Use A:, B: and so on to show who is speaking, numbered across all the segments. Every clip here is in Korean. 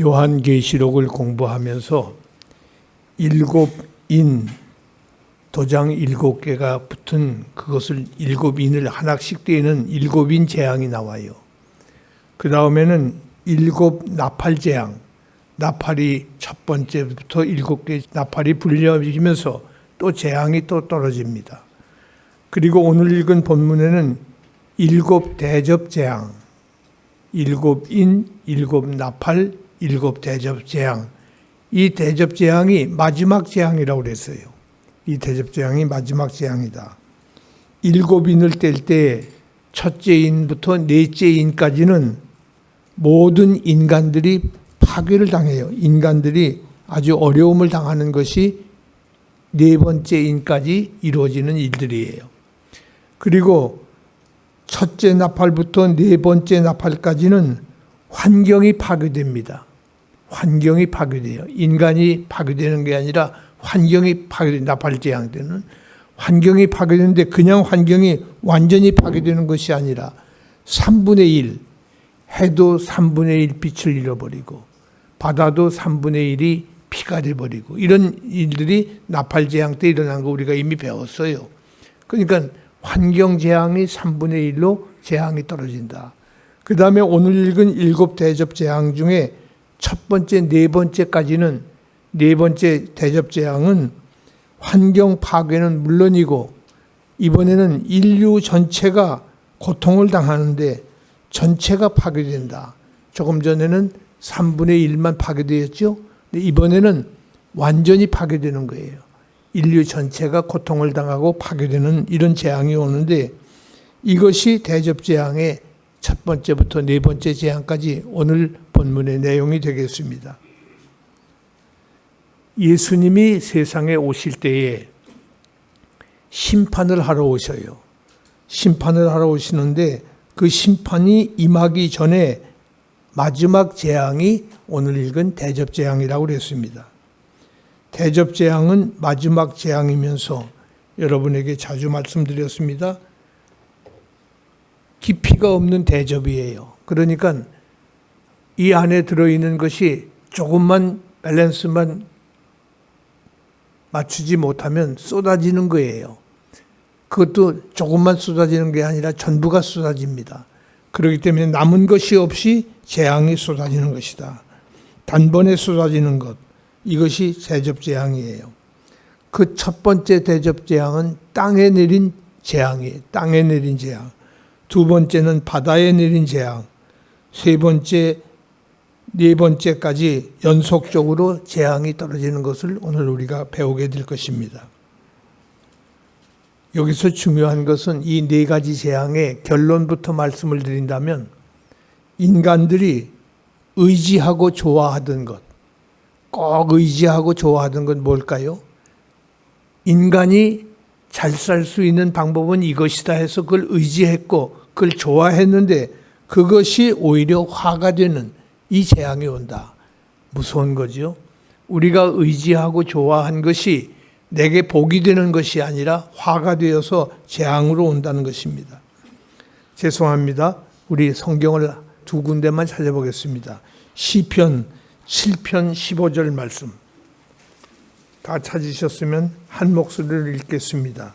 A: 요한계시록을 공부하면서 일곱 인, 도장 7개가 붙은 그것을 일곱 인을 하나씩 떼는 일곱인 재앙이 나와요. 그 다음에는 일곱 나팔 재앙, 나팔이 첫 번째부터 7개 나팔이 불려지면서 또 재앙이 또 떨어집니다. 그리고 오늘 읽은 본문에는 일곱 대접 재앙, 일곱 인, 일곱 나팔, 일곱 대접 재앙. 이 대접 재앙이 마지막 재앙이라고 그랬어요. 이 대접 재앙이 마지막 재앙이다. 일곱 인을 뗄 때 첫째 인부터 넷째 인까지는 모든 인간들이 파괴를 당해요. 인간들이 아주 어려움을 당하는 것이 네 번째 인까지 이루어지는 일들이에요. 그리고 첫째 나팔부터 네 번째 나팔까지는 환경이 파괴됩니다. 환경이 파괴돼요. 인간이 파괴되는 게 아니라 환경이 파괴돼요. 나팔 재앙 때는 환경이 파괴되는데 그냥 환경이 완전히 파괴되는 것이 아니라 3분의 1, 해도 3분의 1 빛을 잃어버리고 바다도 3분의 1이 피가 돼버리고 이런 일들이 나팔 재앙 때 일어난 거 우리가 이미 배웠어요. 그러니까 환경 재앙이 3분의 1로 재앙이 떨어진다. 그 다음에 오늘 읽은 일곱 대접 재앙 중에 첫 번째, 네 번째까지는 네 번째 대접 재앙은 환경 파괴는 물론이고 이번에는 인류 전체가 고통을 당하는데 전체가 파괴된다. 조금 전에는 3분의 1만 파괴되었죠. 근데 이번에는 완전히 파괴되는 거예요. 인류 전체가 고통을 당하고 파괴되는 이런 재앙이 오는데 이것이 대접 재앙의 첫 번째부터 네 번째 재앙까지 오늘 본문의 내용이 되겠습니다. 예수님이 세상에 오실 때에 심판을 하러 오셔요. 심판을 하러 오시는데 그 심판이 임하기 전에 마지막 재앙이 오늘 읽은 대접 재앙이라고 그랬습니다. 대접 재앙은 마지막 재앙이면서 여러분에게 자주 말씀드렸습니다. 깊이가 없는 대접이에요. 그러니까 이 안에 들어있는 것이 조금만 밸런스만 맞추지 못하면 쏟아지는 거예요. 그것도 조금만 쏟아지는 게 아니라 전부가 쏟아집니다. 그렇기 때문에 남은 것이 없이 재앙이 쏟아지는 것이다. 단번에 쏟아지는 것, 이것이 대접 재앙이에요. 그 첫 번째 대접 재앙은 땅에 내린 재앙이에요. 땅에 내린 재앙. 두 번째는 바다에 내린 재앙. 세 번째, 네 번째까지 연속적으로 재앙이 떨어지는 것을 오늘 우리가 배우게 될 것입니다. 여기서 중요한 것은 이 네 가지 재앙의 결론부터 말씀을 드린다면 인간들이 의지하고 좋아하던 것, 꼭 의지하고 좋아하던 건 뭘까요? 인간이 잘 살 수 있는 방법은 이것이다 해서 그걸 의지했고 그걸 좋아했는데 그것이 오히려 화가 되는 이 재앙이 온다. 무서운 거죠. 우리가 의지하고 좋아한 것이 내게 복이 되는 것이 아니라 화가 되어서 재앙으로 온다는 것입니다. 죄송합니다. 우리 성경을 두 군데만 찾아보겠습니다. 시편 7편 15절 말씀. 다 찾으셨으면 한 목소리를 읽겠습니다.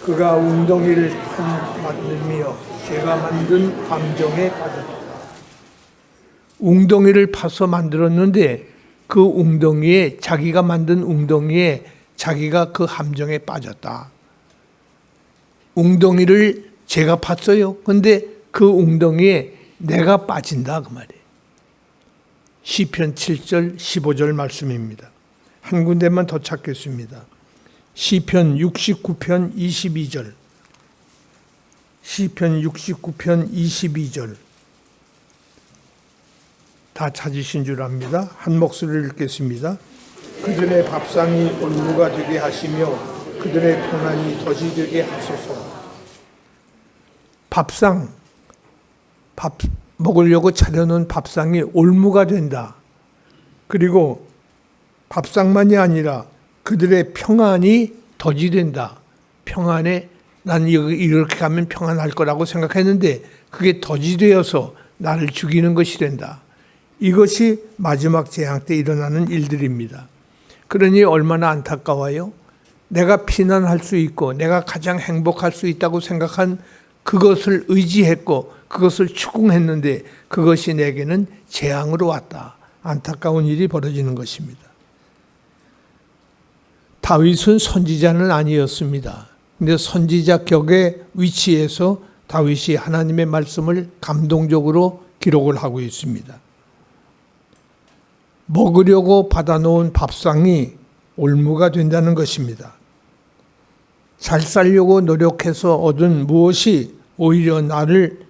A: 그가 웅덩이를 만들며 제가 만든 함정에 빠졌다. 웅덩이를 파서 만들었는데 그 웅덩이에 자기가 만든 웅덩이에 자기가 그 함정에 빠졌다. 웅덩이를 제가 팠어요. 근데 그 웅덩이에 내가 빠진다 그 말이에요. 시편 7절 15절 말씀입니다. 한 군데만 더 찾겠습니다. 시편 69편 22절. 시편 69편 22절. 다 찾으신 줄 압니다. 한 목소리를 읽겠습니다. 그들의 밥상이 올무가 되게 하시며 그들의 평안이 덫이 되게 하소서. 밥상, 밥 먹으려고 차려놓은 밥상이 올무가 된다. 그리고 밥상만이 아니라 그들의 평안이 덫이 된다. 평안에 난 이렇게 가면 평안할 거라고 생각했는데 그게 덫이 되어서 나를 죽이는 것이 된다. 이것이 마지막 재앙 때 일어나는 일들입니다. 그러니 얼마나 안타까워요. 내가 피난할 수 있고 내가 가장 행복할 수 있다고 생각한 그것을 의지했고 그것을 추궁했는데 그것이 내게는 재앙으로 왔다. 안타까운 일이 벌어지는 것입니다. 다윗은 선지자는 아니었습니다. 근데 선지자 격의 위치에서 다윗이 하나님의 말씀을 감동적으로 기록을 하고 있습니다. 먹으려고 받아놓은 밥상이 올무가 된다는 것입니다. 잘 살려고 노력해서 얻은 무엇이 오히려 나를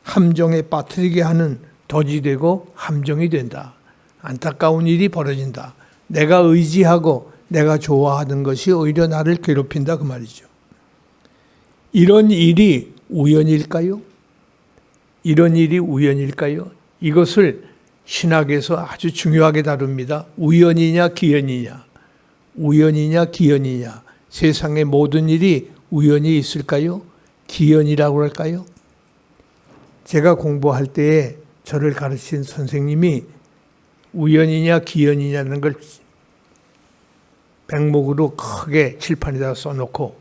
A: 함정에 빠뜨리게 하는 덫이 되고 함정이 된다. 안타까운 일이 벌어진다. 내가 의지하고 내가 좋아하던 것이 오히려 나를 괴롭힌다 그 말이죠. 이런 일이 우연일까요? 이런 일이 우연일까요? 이것을 신학에서 아주 중요하게 다룹니다. 우연이냐 기연이냐. 우연이냐 기연이냐. 세상의 모든 일이 우연이 있을까요? 기연이라고 할까요? 제가 공부할 때에 저를 가르친 선생님이 우연이냐 기연이냐는 걸 백목으로 크게 칠판에다 써놓고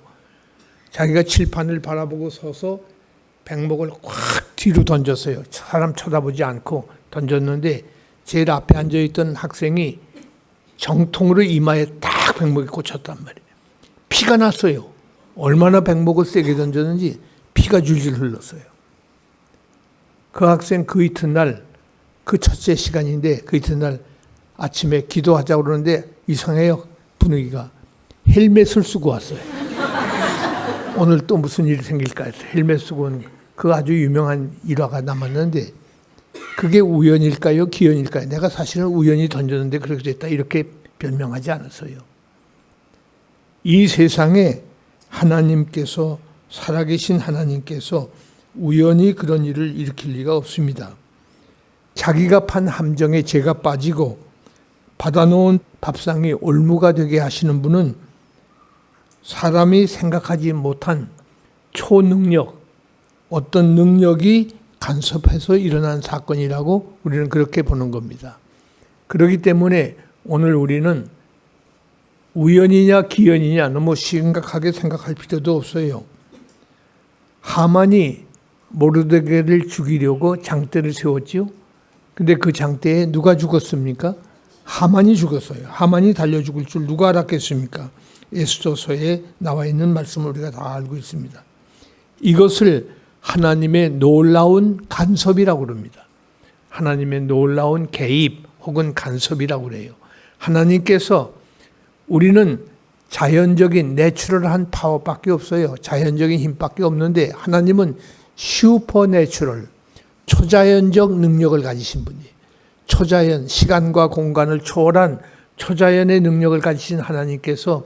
A: 자기가 칠판을 바라보고 서서 백목을 확 뒤로 던졌어요. 사람 쳐다보지 않고 던졌는데 제일 앞에 앉아있던 학생이 정통으로 이마에 딱 백목이 꽂혔단 말이에요. 피가 났어요. 얼마나 백목을 세게 던졌는지 피가 줄줄 흘렀어요. 그 학생 그 이튿날 그 첫째 시간인데 그 이튿날 아침에 기도하자고 그러는데 이상해요. 분위기가. 헬멧을 쓰고 왔어요. 오늘 또 무슨 일이 생길까 해서 헬멧 쓰고 온 그 아주 유명한 일화가 남았는데 그게 우연일까요? 기연일까요? 내가 사실은 우연히 던졌는데 그렇게 됐다 이렇게 변명하지 않았어요. 이 세상에 하나님께서 살아계신 하나님께서 우연히 그런 일을 일으킬 리가 없습니다. 자기가 판 함정에 제가 빠지고 받아놓은 밥상이 올무가 되게 하시는 분은 사람이 생각하지 못한 초능력, 어떤 능력이 간섭해서 일어난 사건이라고 우리는 그렇게 보는 겁니다. 그렇기 때문에 오늘 우리는 우연이냐 기연이냐 너무 심각하게 생각할 필요도 없어요. 하만이 모르드게를 죽이려고 장대를 세웠지요. 근데 그 장대에 누가 죽었습니까? 하만이 죽었어요. 하만이 달려 죽을 줄 누가 알았겠습니까? 에스더서에 나와 있는 말씀을 우리가 다 알고 있습니다. 이것을 하나님의 놀라운 간섭이라고 그럽니다. 하나님의 놀라운 개입 혹은 간섭이라고 그래요. 하나님께서 우리는 자연적인 내추럴한 파워밖에 없어요. 자연적인 힘밖에 없는데 하나님은 슈퍼내추럴, 초자연적 능력을 가지신 분이에요. 초자연, 시간과 공간을 초월한 초자연의 능력을 가지신 하나님께서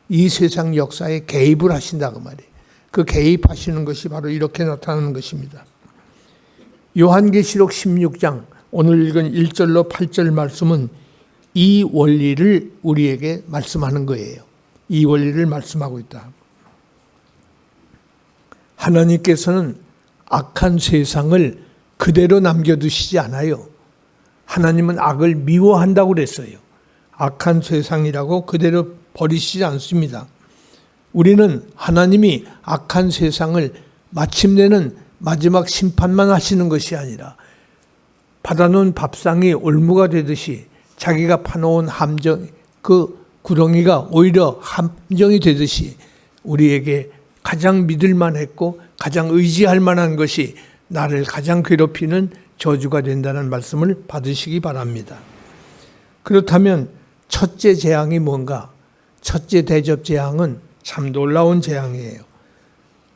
A: 이 세상 역사에 개입을 하신다고 말이에요. 그 개입하시는 것이 바로 이렇게 나타나는 것입니다. 요한계시록 16장 오늘 읽은 1절로 8절 말씀은 이 원리를 우리에게 말씀하는 거예요. 이 원리를 말씀하고 있다. 하나님께서는 악한 세상을 그대로 남겨두시지 않아요. 하나님은 악을 미워한다고 그랬어요. 악한 세상이라고 그대로 버리시지 않습니다. 우리는 하나님이 악한 세상을 마침내는 마지막 심판만 하시는 것이 아니라 받아놓은 밥상이 올무가 되듯이 자기가 파놓은 함정, 그 구덩이가 오히려 함정이 되듯이 우리에게 가장 믿을 만했고 가장 의지할 만한 것이 나를 가장 괴롭히는 저주가 된다는 말씀을 받으시기 바랍니다. 그렇다면 첫째 재앙이 뭔가? 첫째 대접 재앙은 참 놀라운 재앙이에요.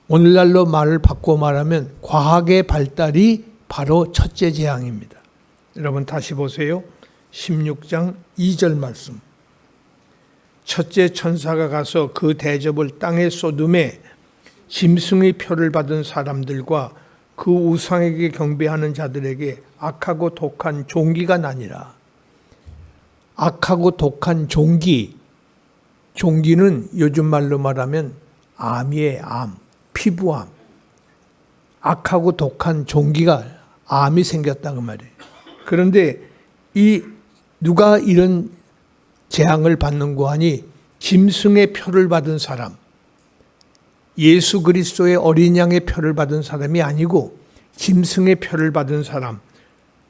A: 오늘날로 말을 바꿔 말하면 과학의 발달이 바로 첫째 재앙입니다. 여러분 다시 보세요. 16장 2절 말씀. 첫째 천사가 가서 그 대접을 땅에 쏟음에 짐승의 표를 받은 사람들과 그 우상에게 경배하는 자들에게 악하고 독한 종기가 나니라. 악하고 독한 종기. 종기는 요즘 말로 말하면 암이에요. 암, 피부암. 악하고 독한 종기가 암이 생겼다고 말이에요. 그런데 누가 이런 재앙을 받는고 하니 짐승의 표를 받은 사람, 예수 그리스도의 어린 양의 표를 받은 사람이 아니고 짐승의 표를 받은 사람,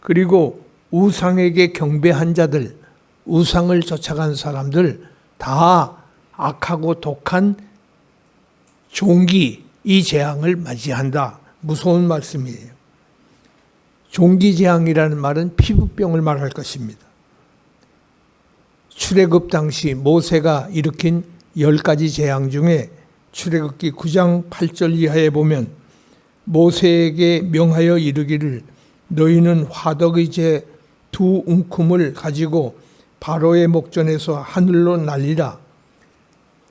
A: 그리고 우상에게 경배한 자들, 우상을 쫓아간 사람들 다 악하고 독한 종기, 이 재앙을 맞이한다. 무서운 말씀이에요. 종기 재앙이라는 말은 피부병을 말할 것입니다. 출애굽 당시 모세가 일으킨 10가지 재앙 중에 출애굽기 9장 8절 이하에 보면 모세에게 명하여 이르기를 너희는 화덕의 재 2움큼을 가지고 바로의 목전에서 하늘로 날리라.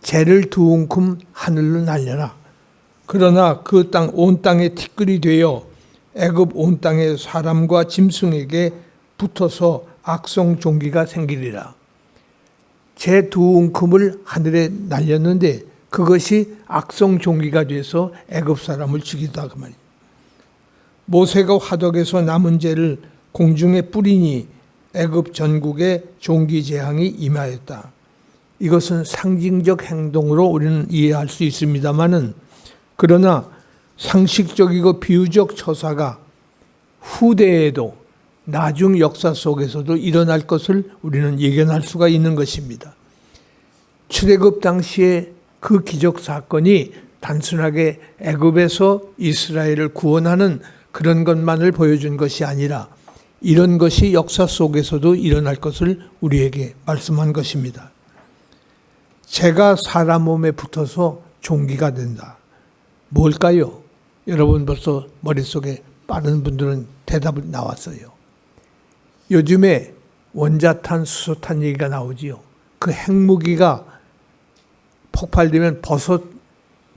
A: 재를 2움큼 하늘로 날려라. 그러나 그 땅 온 땅에 티끌이 되어 애굽 온 땅의 사람과 짐승에게 붙어서 악성 종기가 생기리라. 재 2움큼을 하늘에 날렸는데 그것이 악성 종기가 돼서 애굽 사람을 죽이다 그 말이에요. 모세가 화덕에서 남은 재를 공중에 뿌리니 애굽 전국에 종기 재앙이 임하였다. 이것은 상징적 행동으로 우리는 이해할 수 있습니다만은, 그러나 상식적이고 비유적 처사가 후대에도 나중 역사 속에서도 일어날 것을 우리는 예견할 수가 있는 것입니다. 출애굽 당시에 그 기적 사건이 단순하게 애굽에서 이스라엘을 구원하는 그런 것만을 보여준 것이 아니라 이런 것이 역사 속에서도 일어날 것을 우리에게 말씀한 것입니다. 재가 사람 몸에 붙어서 종기가 된다. 뭘까요? 여러분 벌써 머릿속에 빠른 분들은 대답이 나왔어요. 요즘에 원자탄, 수소탄 얘기가 나오지요. 그 핵무기가 폭발되면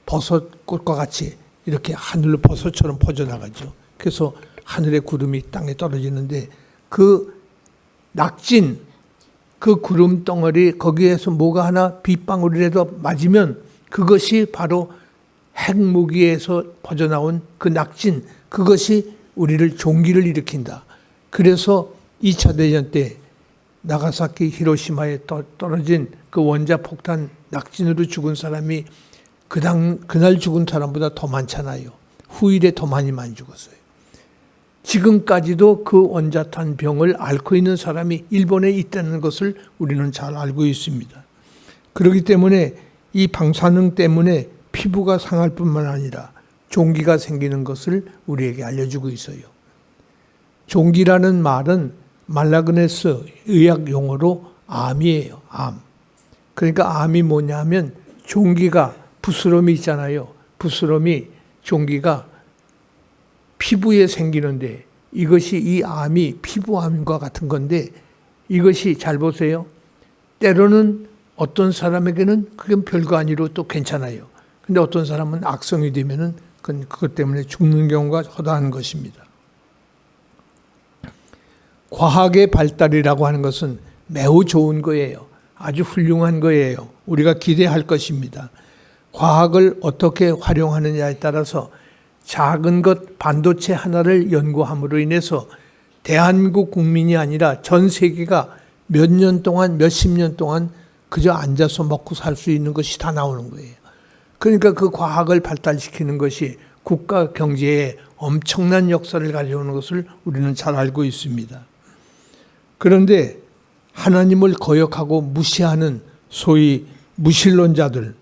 A: 버섯꽃과 같이 이렇게 하늘로 버섯처럼 퍼져나가죠. 그래서 하늘의 구름이 땅에 떨어지는데 그 낙진, 그 구름 덩어리 거기에서 뭐가 하나 빗방울이라도 맞으면 그것이 바로 핵무기에서 퍼져나온 그 낙진, 그것이 우리를 종기를 일으킨다. 그래서 2차 대전 때 나가사키 히로시마에 떨어진 그 원자폭탄 낙진으로 죽은 사람이 그날 죽은 사람보다 더 많잖아요. 후일에 더 많이 죽었어요. 지금까지도 그 원자탄 병을 앓고 있는 사람이 일본에 있다는 것을 우리는 잘 알고 있습니다. 그렇기 때문에 이 방사능 때문에 피부가 상할 뿐만 아니라 종기가 생기는 것을 우리에게 알려주고 있어요. 종기라는 말은 말라그네스 의학 용어로 암이에요. 암. 그러니까 암이 뭐냐면 종기가 부스럼이 있잖아요. 부스럼이 종기가 피부에 생기는데 이것이 이 암이 피부암과 같은 건데 이것이 잘 보세요. 때로는 어떤 사람에게는 그게 별거 아니로 또 괜찮아요. 근데 어떤 사람은 악성이 되면은 그것 때문에 죽는 경우가 허다한 것입니다. 과학의 발달이라고 하는 것은 매우 좋은 거예요. 아주 훌륭한 거예요. 우리가 기대할 것입니다. 과학을 어떻게 활용하느냐에 따라서 작은 것 반도체 하나를 연구함으로 인해서 대한민국 국민이 아니라 전 세계가 몇 년 동안, 몇십 년 동안 그저 앉아서 먹고 살 수 있는 것이 다 나오는 거예요. 그러니까 그 과학을 발달시키는 것이 국가 경제에 엄청난 역사를 가져오는 것을 우리는 잘 알고 있습니다. 그런데 하나님을 거역하고 무시하는 소위 무신론자들이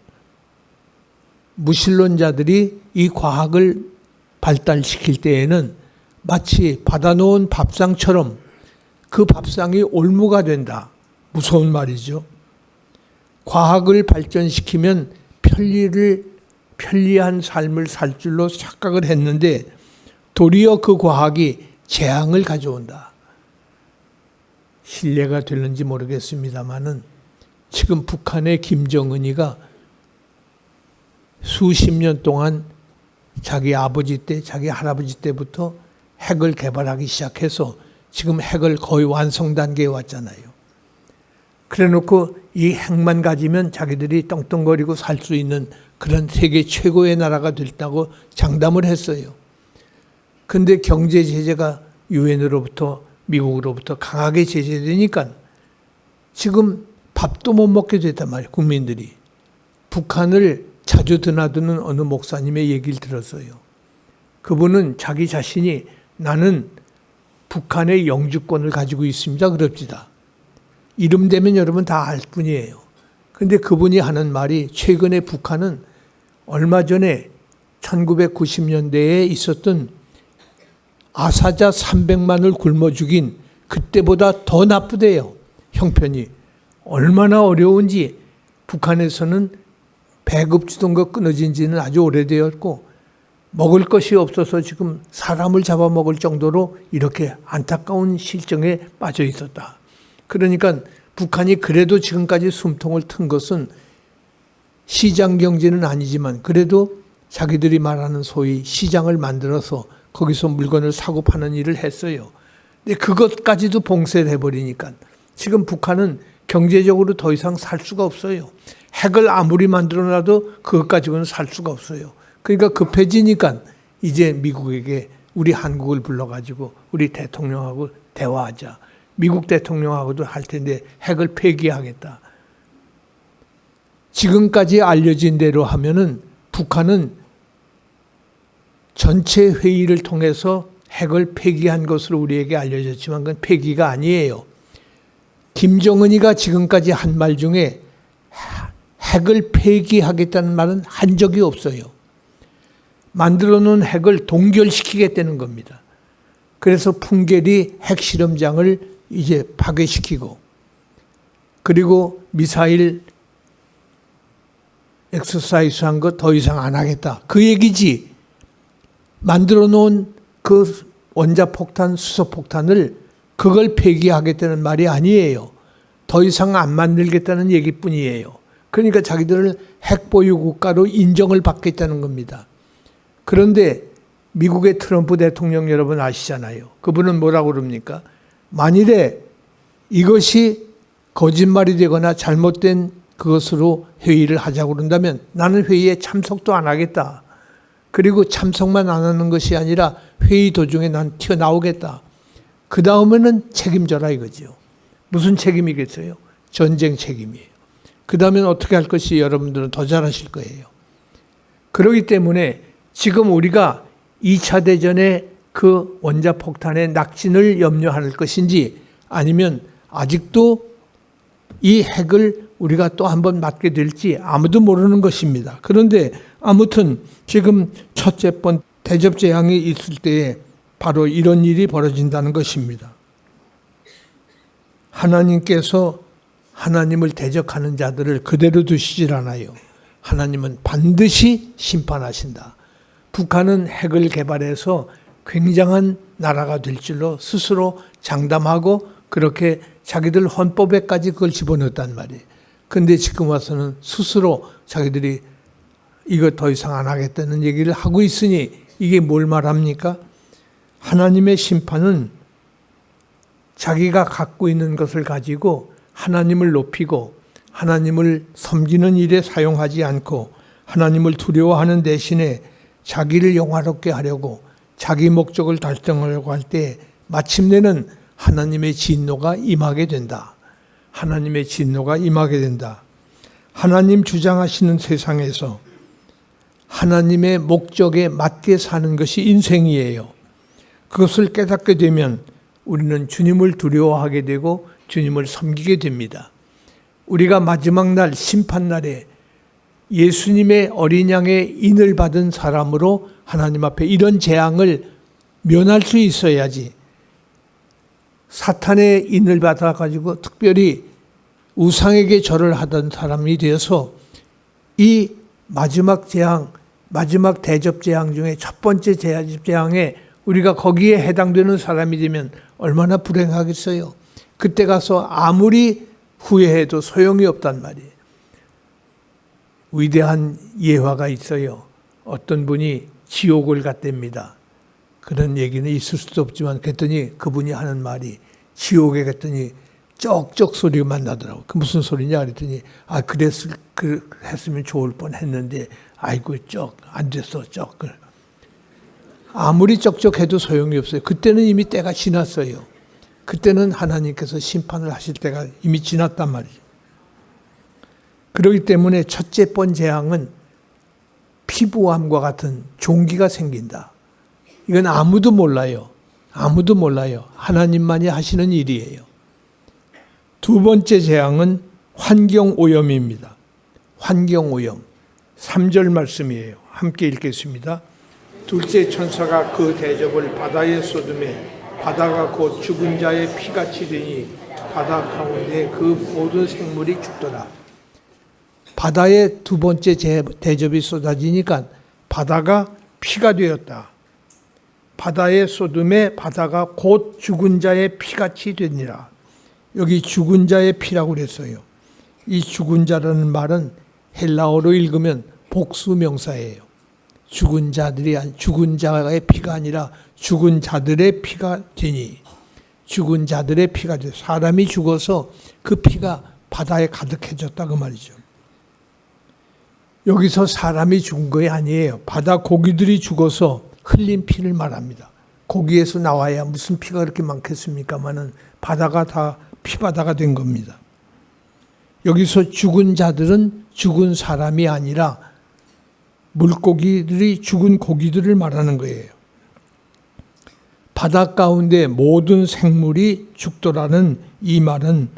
A: 이 과학을 발달시킬 때에는 마치 받아놓은 밥상처럼 그 밥상이 올무가 된다. 무서운 말이죠. 과학을 발전시키면 편리한 삶을 살 줄로 착각을 했는데 도리어 그 과학이 재앙을 가져온다. 신뢰가 되는지 모르겠습니다만은 지금 북한의 김정은이가 수십 년 동안 자기 아버지 때, 자기 할아버지 때부터 핵을 개발하기 시작해서 지금 핵을 거의 완성 단계에 왔잖아요. 그래 놓고 이 핵만 가지면 자기들이 떵떵거리고 살 수 있는 그런 세계 최고의 나라가 됐다고 장담을 했어요. 근데 경제 제재가 유엔으로부터 미국으로부터 강하게 제재되니까 지금 밥도 못 먹게 됐단 말이에요. 국민들이. 북한을 자주 드나드는 어느 목사님의 얘기를 들었어요. 그분은 자기 자신이 나는 북한의 영주권을 가지고 있습니다. 그럽시다. 이름 되면 여러분 다 알 뿐이에요. 그런데 그분이 하는 말이 최근에 북한은 얼마 전에 1990년대에 있었던 아사자 300만을 굶어 죽인 그때보다 더 나쁘대요. 형편이. 얼마나 어려운지 북한에서는 배급 주던 거 끊어진 지는 아주 오래되었고 먹을 것이 없어서 지금 사람을 잡아먹을 정도로 이렇게 안타까운 실정에 빠져 있었다. 그러니까 북한이 그래도 지금까지 숨통을 튼 것은 시장 경제는 아니지만 그래도 자기들이 말하는 소위 시장을 만들어서 거기서 물건을 사고 파는 일을 했어요. 근데 그것까지도 봉쇄를 해버리니까 지금 북한은 경제적으로 더 이상 살 수가 없어요. 핵을 아무리 만들어놔도 그것 가지고는 살 수가 없어요. 그러니까 급해지니까 이제 미국에게 우리 한국을 불러가지고 우리 대통령하고 대화하자. 미국 대통령하고도 할 텐데 핵을 폐기하겠다. 지금까지 알려진 대로 하면은 북한은 전체 회의를 통해서 핵을 폐기한 것으로 우리에게 알려졌지만 그건 폐기가 아니에요. 김정은이가 지금까지 한 말 중에 핵을 폐기하겠다는 말은 한 적이 없어요. 만들어 놓은 핵을 동결시키겠다는 겁니다. 그래서 풍계리 핵실험장을 이제 파괴시키고 그리고 미사일 엑서사이즈 한 거 더 이상 안 하겠다. 그 얘기지. 만들어 놓은 그 원자폭탄, 수소폭탄을 그걸 폐기하겠다는 말이 아니에요. 더 이상 안 만들겠다는 얘기뿐이에요. 그러니까 자기들을 핵보유 국가로 인정을 받겠다는 겁니다. 그런데 미국의 트럼프 대통령 여러분 아시잖아요. 그분은 뭐라고 그럽니까? 만일에 이것이 거짓말이 되거나 잘못된 그것으로 회의를 하자고 그런다면 나는 회의에 참석도 안 하겠다. 그리고 참석만 안 하는 것이 아니라 회의 도중에 난 튀어나오겠다. 그 다음에는 책임져라 이거죠. 무슨 책임이겠어요? 전쟁 책임이에요. 그 다음엔 어떻게 할 것이 여러분들은 더 잘하실 거예요. 그렇기 때문에 지금 우리가 2차 대전의 그 원자폭탄의 낙진을 염려할 것인지 아니면 아직도 이 핵을 우리가 또 한번 맞게 될지 아무도 모르는 것입니다. 그런데 아무튼 지금 첫째 번 대접재앙이 있을 때에 바로 이런 일이 벌어진다는 것입니다. 하나님께서 하나님을 대적하는 자들을 그대로 두시질 않아요. 하나님은 반드시 심판하신다. 북한은 핵을 개발해서 굉장한 나라가 될 줄로 스스로 장담하고 그렇게 자기들 헌법에까지 그걸 집어넣었단 말이에요. 그런데 지금 와서는 스스로 자기들이 이거 더 이상 안 하겠다는 얘기를 하고 있으니 이게 뭘 말합니까? 하나님의 심판은 자기가 갖고 있는 것을 가지고 하나님을 높이고 하나님을 섬기는 일에 사용하지 않고 하나님을 두려워하는 대신에 자기를 영화롭게 하려고 자기 목적을 달성하려고 할 때 마침내는 하나님의 진노가 임하게 된다. 하나님의 진노가 임하게 된다. 하나님 주장하시는 세상에서 하나님의 목적에 맞게 사는 것이 인생이에요. 그것을 깨닫게 되면 우리는 주님을 두려워하게 되고 주님을 섬기게 됩니다. 우리가 마지막 날 심판날에 예수님의 어린 양의 인을 받은 사람으로 하나님 앞에 이런 재앙을 면할 수 있어야지 사탄의 인을 받아가지고 특별히 우상에게 절을 하던 사람이 되어서 이 마지막 재앙, 마지막 대접재앙 중에 첫 번째 대접재앙에 우리가 거기에 해당되는 사람이 되면 얼마나 불행하겠어요. 그때 가서 아무리 후회해도 소용이 없단 말이에요. 위대한 예화가 있어요. 어떤 분이 지옥을 갔답니다. 그런 얘기는 있을 수도 없지만 그랬더니 그분이 하는 말이 지옥에 갔더니 쩍쩍 소리만 나더라고. 그 무슨 소리냐 그랬더니 했으면 좋을 뻔했는데 아이고 안 됐어 쩍. 아무리 쩍쩍해도 소용이 없어요. 그때는 이미 때가 지났어요. 그때는 하나님께서 심판을 하실 때가 이미 지났단 말이죠. 그렇기 때문에 첫째 번 재앙은 피부암과 같은 종기가 생긴다. 이건 아무도 몰라요. 아무도 몰라요. 하나님만이 하시는 일이에요. 두 번째 재앙은 환경오염입니다. 환경오염. 3절 말씀이에요. 함께 읽겠습니다. 둘째 천사가 그 대접을 바다에 쏟음에 바다가 곧 죽은 자의 피같이 되니 바다 가운데 그 모든 생물이 죽더라. 바다에 두 번째 대접이 쏟아지니까 바다가 피가 되었다. 바다에 쏟음에 바다가 곧 죽은 자의 피같이 되니라. 여기 죽은 자의 피라고 그랬어요. 이 죽은 자라는 말은 헬라어로 읽으면 복수명사예요. 죽은 자의 피가 아니라 죽은 자들의 피가 되니, 죽은 자들의 피가 돼. 사람이 죽어서 그 피가 바다에 가득해졌다 그 말이죠. 여기서 사람이 죽은 거 아니에요. 바다 고기들이 죽어서 흘린 피를 말합니다. 고기에서 나와야 무슨 피가 그렇게 많겠습니까마는 바다가 다 피바다가 된 겁니다. 여기서 죽은 자들은 죽은 사람이 아니라 물고기들이 죽은 고기들을 말하는 거예요. 바다 가운데 모든 생물이 죽더라는 이 말은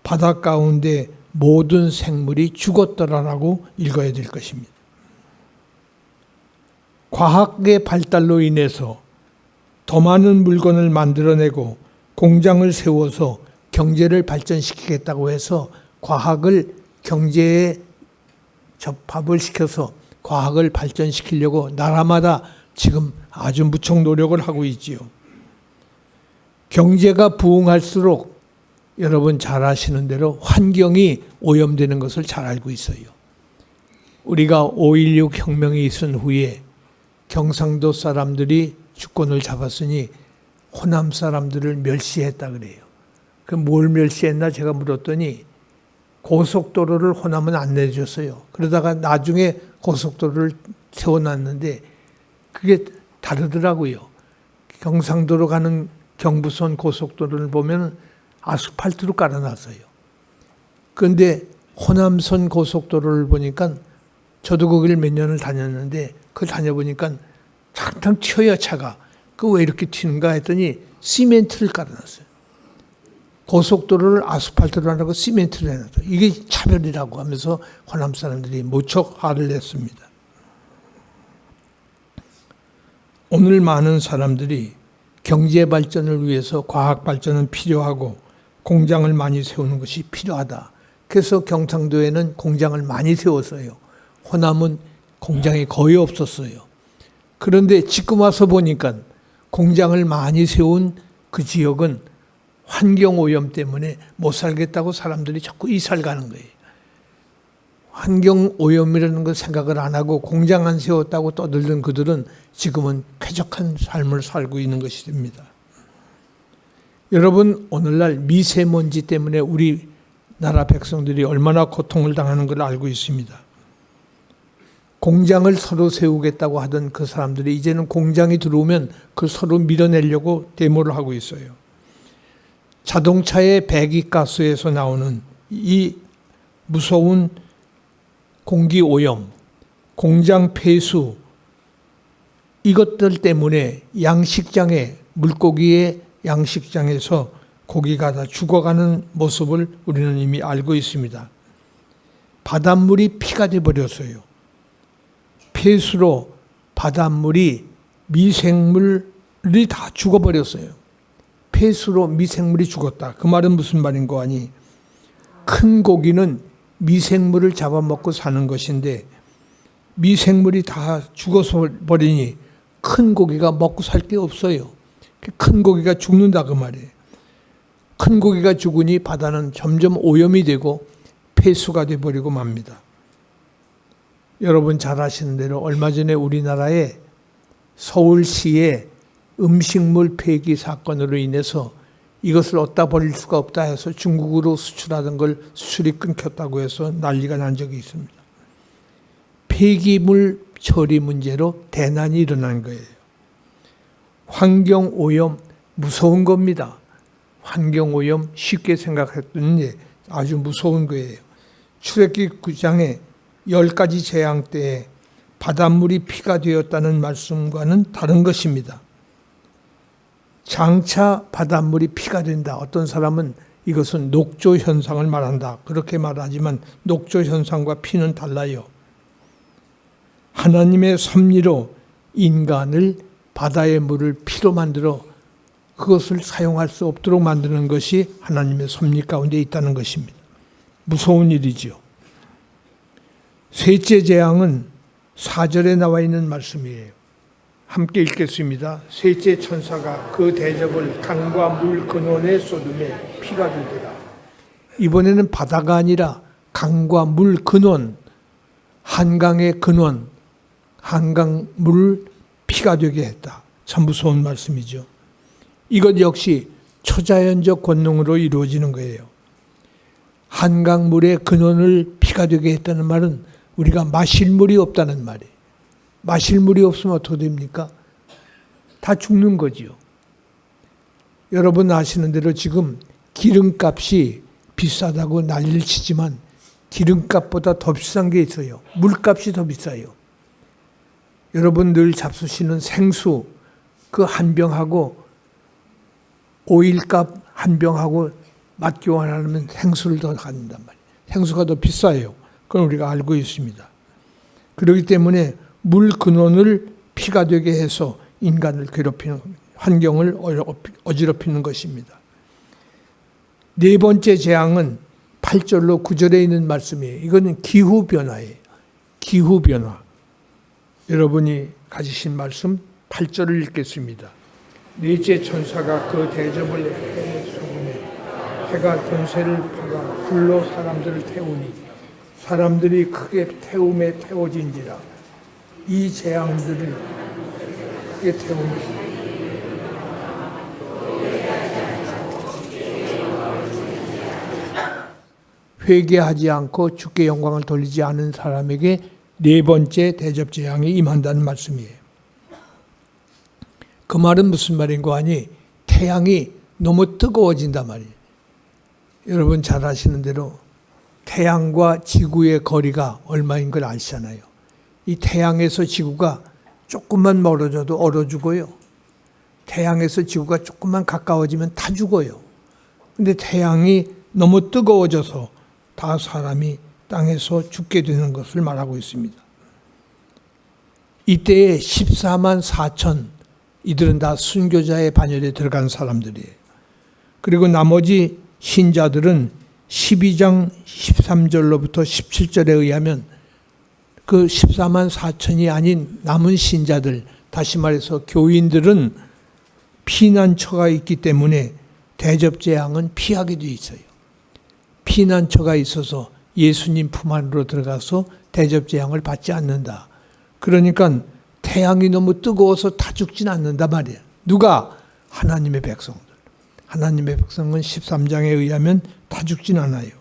A: 바다 가운데 모든 생물이 죽었더라라고 읽어야 될 것입니다. 과학의 발달로 인해서 더 많은 물건을 만들어내고 공장을 세워서 경제를 발전시키겠다고 해서 과학을 경제에 접합을 시켜서 과학을 발전시키려고 나라마다 지금 아주 무척 노력을 하고 있지요. 경제가 부흥할수록 여러분 잘 아시는 대로 환경이 오염되는 것을 잘 알고 있어요. 우리가 5.16 혁명이 있은 후에 경상도 사람들이 주권을 잡았으니 호남 사람들을 멸시했다 그래요. 그럼 뭘 멸시했나 제가 물었더니 고속도로를 호남은 안 내줬어요. 그러다가 나중에 고속도로를 세워놨는데 그게 다르더라고요. 경상도로 가는 경부선 고속도로를 보면 아스팔트로 깔아놨어요. 그런데 호남선 고속도로를 보니까 저도 거기를 몇 년을 다녔는데 그걸 다녀보니까 탕탕 튀어요 차가. 그 왜 이렇게 튀는가 했더니 시멘트를 깔아놨어요. 고속도로를 아스팔트로 안 하고 시멘트를 해놨어요. 이게 차별이라고 하면서 호남 사람들이 무척 화를 냈습니다. 오늘 많은 사람들이 경제 발전을 위해서 과학 발전은 필요하고 공장을 많이 세우는 것이 필요하다. 그래서 경상도에는 공장을 많이 세웠어요. 호남은 공장이 거의 없었어요. 그런데 지금 와서 보니까 공장을 많이 세운 그 지역은 환경오염 때문에 못 살겠다고 사람들이 자꾸 이사를 가는 거예요. 환경오염이라는 걸 생각을 안 하고 공장 안 세웠다고 떠들던 그들은 지금은 쾌적한 삶을 살고 있는 것이 됩니다. 여러분, 오늘날 미세먼지 때문에 우리나라 백성들이 얼마나 고통을 당하는 걸 알고 있습니다. 공장을 서로 세우겠다고 하던 그 사람들이 이제는 공장이 들어오면 그걸 서로 밀어내려고 데모를 하고 있어요. 자동차의 배기가스에서 나오는 이 무서운 공기오염, 공장 폐수, 이것들 때문에 양식장에, 물고기의 양식장에서 고기가 다 죽어가는 모습을 우리는 이미 알고 있습니다. 바닷물이 피가 되어버렸어요. 폐수로 바닷물이 미생물이 다 죽어버렸어요. 폐수로 미생물이 죽었다. 그 말은 무슨 말인 거 아니? 큰 고기는 미생물을 잡아먹고 사는 것인데 미생물이 다 죽어서 버리니 큰 고기가 먹고 살 게 없어요. 큰 고기가 죽는다 그 말이에요. 큰 고기가 죽으니 바다는 점점 오염이 되고 폐수가 되어버리고 맙니다. 여러분 잘 아시는 대로 얼마 전에 우리나라에 서울시에 음식물 폐기 사건으로 인해서 이것을 어디다 버릴 수가 없다 해서 중국으로 수출하던 걸 수출이 끊겼다고 해서 난리가 난 적이 있습니다. 폐기물 처리 문제로 대난이 일어난 거예요. 환경오염 무서운 겁니다. 환경오염 쉽게 생각했더니 아주 무서운 거예요. 출애굽기 9장에 10가지 재앙 때에 바닷물이 피가 되었다는 말씀과는 다른 것입니다. 장차 바닷물이 피가 된다. 어떤 사람은 이것은 녹조 현상을 말한다. 그렇게 말하지만 녹조 현상과 피는 달라요. 하나님의 섭리로 인간을 바다의 물을 피로 만들어 그것을 사용할 수 없도록 만드는 것이 하나님의 섭리 가운데 있다는 것입니다. 무서운 일이지요. 셋째 재앙은 4절에 나와 있는 말씀이에요. 함께 읽겠습니다. 셋째 천사가 그 대접을 강과 물 근원에 쏟음에 피가 되더라. 이번에는 바다가 아니라 강과 물 근원, 한강의 근원, 한강 물 피가 되게 했다. 참 무서운 말씀이죠. 이것 역시 초자연적 권능으로 이루어지는 거예요. 한강 물의 근원을 피가 되게 했다는 말은 우리가 마실 물이 없다는 말이에요. 마실 물이 없으면 어떻게 됩니까? 다 죽는 거지요. 여러분 아시는 대로 지금 기름값이 비싸다고 난리를 치지만 기름값보다 더 비싼 게 있어요. 물값이 더 비싸요. 여러분 늘 잡수시는 생수 그 한 병하고 오일값 한 병하고 맛 교환하면 생수를 더 갖는단 말이에요. 생수가 더 비싸요. 그건 우리가 알고 있습니다. 그렇기 때문에 물 근원을 피가 되게 해서 인간을 괴롭히는, 환경을 어지럽히는 것입니다. 네 번째 재앙은 8절로 9절에 있는 말씀이에요. 이거는 기후변화예요. 기후변화. 여러분이 가지신 말씀 8절을 읽겠습니다. 넷째 천사가 그 대접을 해에 쏟음에 해가 권세를 받아 불로 사람들을 태우니 사람들이 크게 태움에 태워진지라. 이 재앙들을 크게 태우니 회개하지 않고 주께 영광을 돌리지 않은 사람에게 네 번째 대접 재앙이 임한다는 말씀이에요. 그 말은 무슨 말인고 하니 태양이 너무 뜨거워진단 말이에요. 여러분 잘 아시는 대로 태양과 지구의 거리가 얼마인 걸 아시잖아요. 이 태양에서 지구가 조금만 멀어져도 얼어 죽어요. 태양에서 지구가 조금만 가까워지면 다 죽어요. 근데 태양이 너무 뜨거워져서 다 사람이 땅에서 죽게 되는 것을 말하고 있습니다. 이때에 14만 4천 이들은 다 순교자의 반열에 들어간 사람들이에요. 그리고 나머지 신자들은 12장 13절로부터 17절에 의하면 그 14만 4천이 아닌 남은 신자들, 다시 말해서 교인들은 피난처가 있기 때문에 대접재앙은 피하게 돼 있어요. 피난처가 있어서 예수님 품 안으로 들어가서 대접재앙을 받지 않는다. 그러니까 태양이 너무 뜨거워서 다 죽진 않는다 말이에요. 누가? 하나님의 백성들. 하나님의 백성은 13장에 의하면 다 죽진 않아요.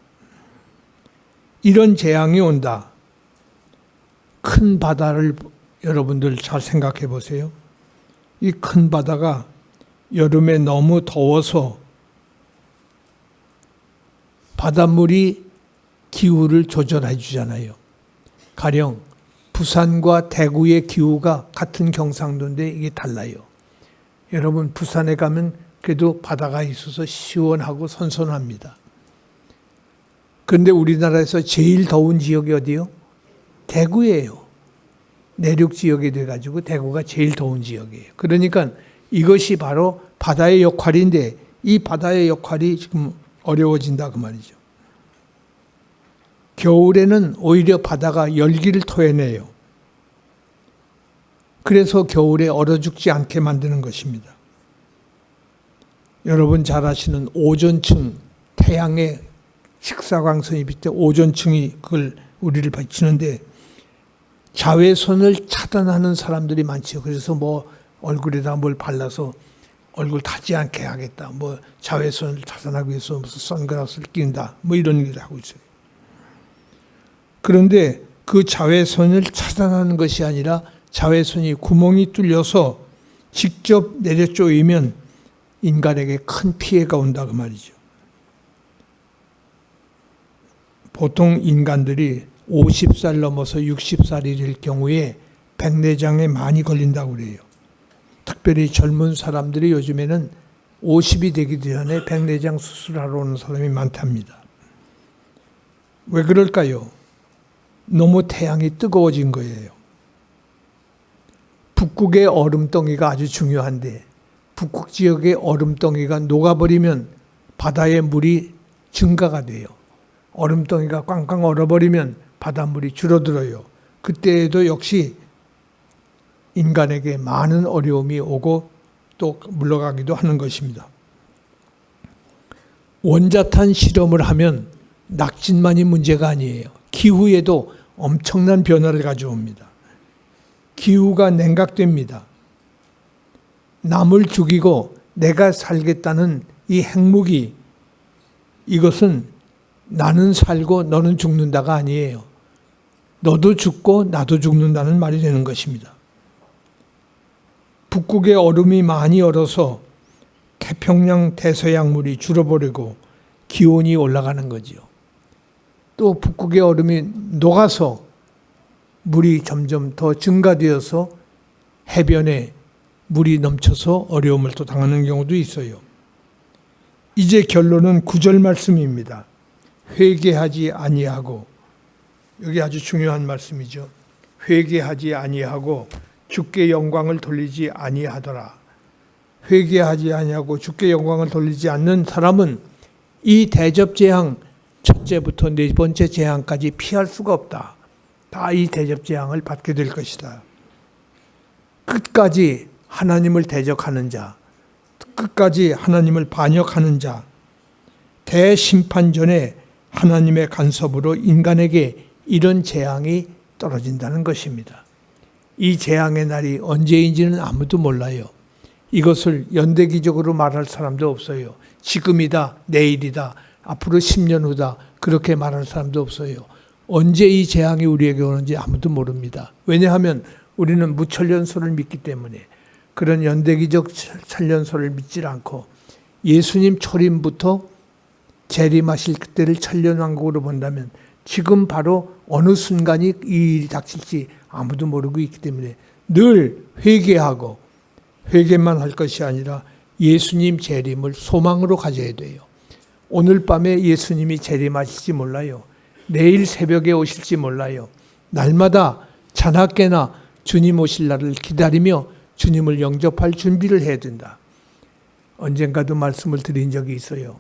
A: 이런 재앙이 온다. 큰 바다를 여러분들 잘 생각해 보세요. 이 큰 바다가 여름에 너무 더워서 바닷물이 기후를 조절해 주잖아요. 가령 부산과 대구의 기후가 같은 경상도인데 이게 달라요. 여러분 부산에 가면 그래도 바다가 있어서 시원하고 선선합니다. 그런데 우리나라에서 제일 더운 지역이 어디요? 대구예요. 내륙 지역이 돼가지고 대구가 제일 더운 지역이에요. 그러니까 이것이 바로 바다의 역할인데 이 바다의 역할이 지금 어려워진다 그 말이죠. 겨울에는 오히려 바다가 열기를 토해내요. 그래서 겨울에 얼어 죽지 않게 만드는 것입니다. 여러분 잘 아시는 오존층, 태양의 식사광선이 빛때 오존층이 그걸 우리를 비치는데 자외선을 차단하는 사람들이 많죠. 그래서 뭐 얼굴에다 뭘 발라서 얼굴 타지 않게 하겠다. 뭐 자외선을 차단하기 위해서 무슨 선글라스를 끼는다. 뭐 이런 일을 하고 있어요. 그런데 그 자외선을 차단하는 것이 아니라 자외선이 구멍이 뚫려서 직접 내려 쪼이면 인간에게 큰 피해가 온다 그 말이죠. 보통 인간들이 50살 넘어서 60살이 될 경우에 백내장에 많이 걸린다고 그래요. 특별히 젊은 사람들이 요즘에는 50이 되기 전에 백내장 수술하러 오는 사람이 많답니다. 왜 그럴까요? 너무 태양이 뜨거워진 거예요. 북극의 얼음덩이가 아주 중요한데 북극 지역의 얼음덩이가 녹아버리면 바다의 물이 증가가 돼요. 얼음덩이가 꽝꽝 얼어버리면 바닷물이 줄어들어요. 그때에도 역시 인간에게 많은 어려움이 오고 또 물러가기도 하는 것입니다. 원자탄 실험을 하면 낙진만이 문제가 아니에요. 기후에도 엄청난 변화를 가져옵니다. 기후가 냉각됩니다. 남을 죽이고 내가 살겠다는 이 핵무기, 이것은 나는 살고 너는 죽는다가 아니에요. 너도 죽고 나도 죽는다는 말이 되는 것입니다. 북극의 얼음이 많이 얼어서 태평양 대서양물이 줄어버리고 기온이 올라가는 거지요. 또 북극의 얼음이 녹아서 물이 점점 더 증가되어서 해변에 물이 넘쳐서 어려움을 또 당하는 경우도 있어요. 이제 결론은 9절 말씀입니다. 회개하지 아니하고, 여기 아주 중요한 말씀이죠. 회개하지 아니하고 주께 영광을 돌리지 아니하더라. 회개하지 아니하고 주께 영광을 돌리지 않는 사람은 이 대접재앙 첫째부터 네 번째 재앙까지 피할 수가 없다. 다 이 대접재앙을 받게 될 것이다. 끝까지 하나님을 대적하는 자, 끝까지 하나님을 반역하는 자, 대심판 전에 하나님의 간섭으로 인간에게 이런 재앙이 떨어진다는 것입니다. 이 재앙의 날이 언제인지는 아무도 몰라요. 이것을 연대기적으로 말할 사람도 없어요. 지금이다, 내일이다, 앞으로 10년 후다, 그렇게 말할 사람도 없어요. 언제 이 재앙이 우리에게 오는지 아무도 모릅니다. 왜냐하면 우리는 무천년설을 믿기 때문에 그런 연대기적 천년설을 믿지 않고 예수님 초림부터 재림하실 그때를 천년왕국으로 본다면 지금 바로 어느 순간이 이 일이 닥칠지 아무도 모르고 있기 때문에 늘 회개하고, 회개만 할 것이 아니라 예수님 재림을 소망으로 가져야 돼요. 오늘 밤에 예수님이 재림하실지 몰라요. 내일 새벽에 오실지 몰라요. 날마다 자나깨나 주님 오실 날을 기다리며 주님을 영접할 준비를 해야 된다. 언젠가도 말씀을 드린 적이 있어요.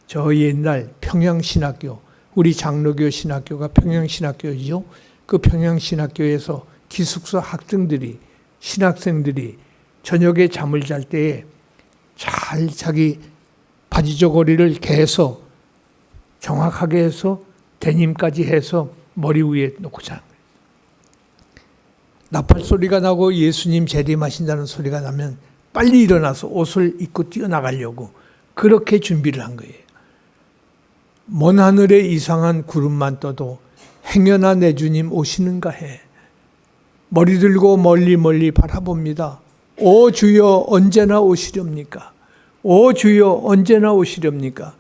A: 저 옛날 평양신학교, 우리 장로교 신학교가 평양신학교이죠. 그 평양신학교에서 기숙사 학생들이, 신학생들이 저녁에 잠을 잘 때에 잘 자기 바지 저고리를 개서 정확하게 해서 데님까지 해서 머리 위에 놓고 자는 거예요. 나팔 소리가 나고 예수님 재림하신다는 소리가 나면 빨리 일어나서 옷을 입고 뛰어나가려고 그렇게 준비를 한 거예요. 먼 하늘에 이상한 구름만 떠도 행여나 내 주님 오시는가 해. 머리 들고 멀리 멀리 바라봅니다. 오 주여 언제나 오시렵니까? 오 주여 언제나 오시렵니까?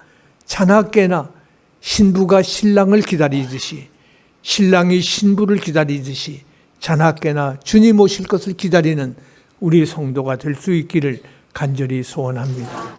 A: 자나깨나 신부가 신랑을 기다리듯이, 신랑이 신부를 기다리듯이 자나깨나 주님 오실 것을 기다리는 우리 성도가 될 수 있기를 간절히 소원합니다.